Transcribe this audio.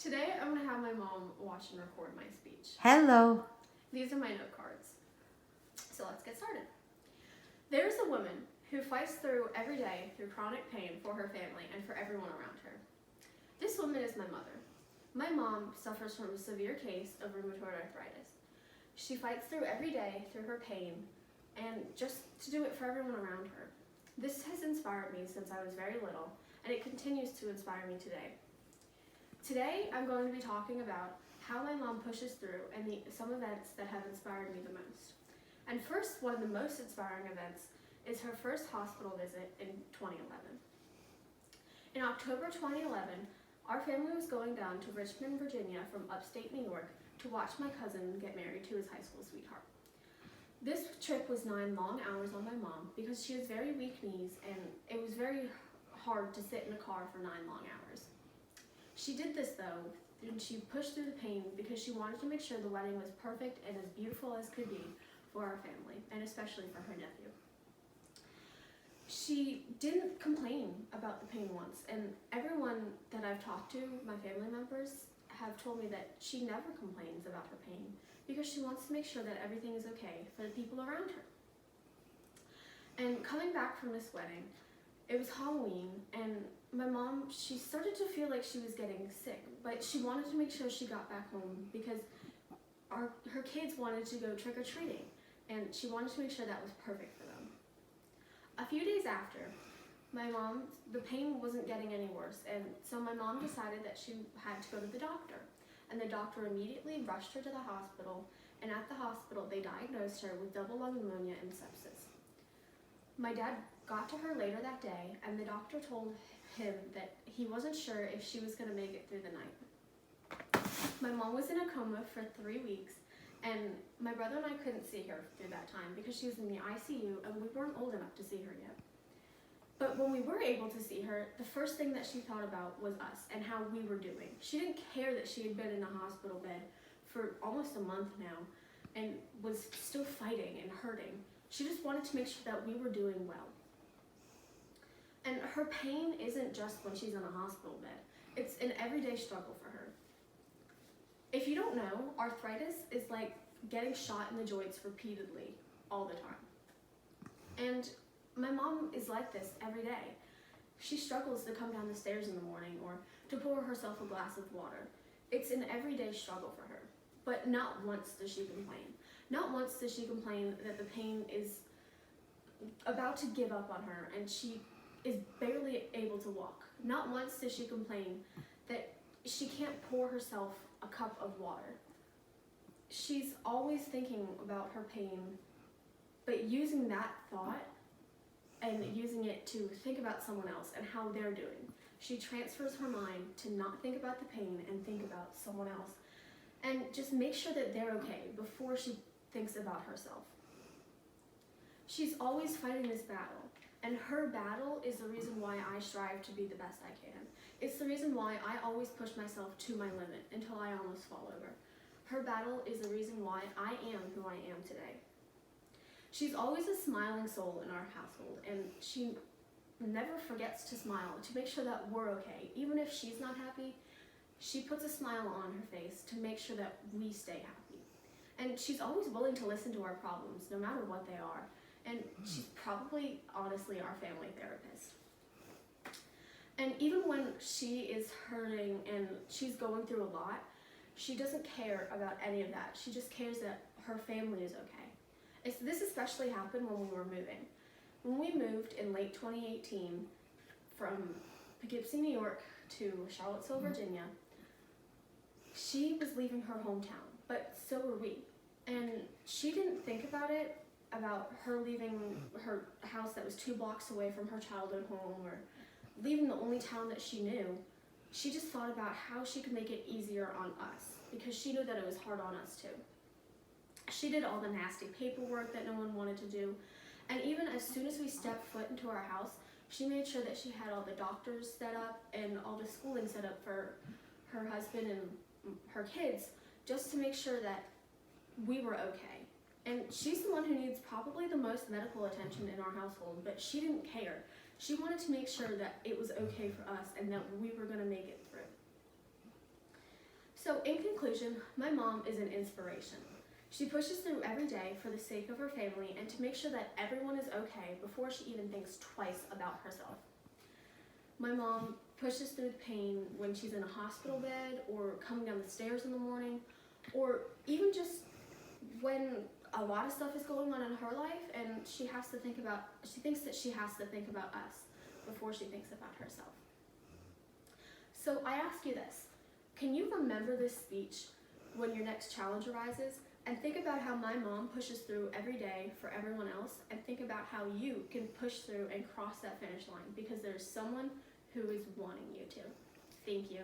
Today I'm going to have my mom watch and record my speech. Hello. These are my note cards. So let's get started. There's a woman who fights through every day through chronic pain for her family and for everyone around her. This woman is my mother. My mom suffers from a severe case of rheumatoid arthritis. She fights through every day through her pain and just to do it for everyone around her. This has inspired me since I was very little, and it continues to inspire me today. Today, I'm going to be talking about how my mom pushes through and some events that have inspired me the most. And first, one of the most inspiring events is her first hospital visit in 2011. In October 2011, our family was going down to Richmond, Virginia from upstate New York to watch my cousin get married to his high school sweetheart. This trip was 9 long hours on my mom because she has very weak knees and it was very hard to sit in a car for 9 long hours. She did this though, and she pushed through the pain because she wanted to make sure the wedding was perfect and as beautiful as could be for our family, and especially for her nephew. She didn't complain about the pain once, and everyone that I've talked to, my family members, have told me that she never complains about her pain because she wants to make sure that everything is okay for the people around her. And coming back from this wedding, it was Halloween, and my mom, she started to feel like she was getting sick, but she wanted to make sure she got back home because her kids wanted to go trick-or-treating, and she wanted to make sure that was perfect for them. A few days after, the pain wasn't getting any worse, and so my mom decided that she had to go to the doctor, and the doctor immediately rushed her to the hospital, and at the hospital they diagnosed her with double lung pneumonia and sepsis. My dad got to her later that day, and the doctor told him that he wasn't sure if she was going to make it through the night. My mom was in a coma for 3 weeks, and my brother and I couldn't see her through that time because she was in the ICU and we weren't old enough to see her yet. But when we were able to see her, the first thing that she thought about was us and how we were doing. She didn't care that she had been in a hospital bed for almost a month now and was still fighting and hurting. She just wanted to make sure that we were doing well. And her pain isn't just when she's in a hospital bed. It's an everyday struggle for her. If you don't know, arthritis is like getting shot in the joints repeatedly all the time. And my mom is like this every day. She struggles to come down the stairs in the morning or to pour herself a glass of water. It's an everyday struggle for her. But not once does she complain. Not once does she complain that the pain is about to give up on her and she is barely able to walk. Not once does she complain that she can't pour herself a cup of water. She's always thinking about her pain, but using that thought and using it to think about someone else and how they're doing. She transfers her mind to not think about the pain and think about someone else and just make sure that they're okay before she thinks about herself. She's always fighting this battle. And her battle is the reason why I strive to be the best I can. It's the reason why I always push myself to my limit until I almost fall over. Her battle is the reason why I am who I am today. She's always a smiling soul in our household, and she never forgets to smile to make sure that we're okay. Even if she's not happy, she puts a smile on her face to make sure that we stay happy. And she's always willing to listen to our problems, no matter what they are. And she's probably, honestly, our family therapist. And even when she is hurting and she's going through a lot, she doesn't care about any of that. She just cares that her family is okay. This especially happened when we were moving. When we moved in late 2018 from Poughkeepsie, New York to Charlottesville, Virginia, she was leaving her hometown, but so were we. And she didn't think about her leaving her house that was 2 blocks away from her childhood home or leaving the only town that she knew. She just thought about how she could make it easier on us because she knew that it was hard on us too. She did all the nasty paperwork that no one wanted to do, and even as soon as we stepped foot into our house, she made sure that she had all the doctors set up and all the schooling set up for her husband and her kids just to make sure that we were okay. And she's the one who needs probably the most medical attention in our household, but she didn't care. She wanted to make sure that it was okay for us and that we were going to make it through. conclusion, my mom is an inspiration. She pushes through every day for the sake of her family and to make sure that everyone is okay before she even thinks twice about herself. My mom pushes through the pain when she's in a hospital bed or coming down the stairs in the morning, or even just when a lot of stuff is going on in her life and she thinks that she has to think about us before she thinks about herself. So I ask you this, can you remember this speech when your next challenge arises? And think about how my mom pushes through every day for everyone else, and think about how you can push through and cross that finish line because there's someone who is wanting you to. Thank you.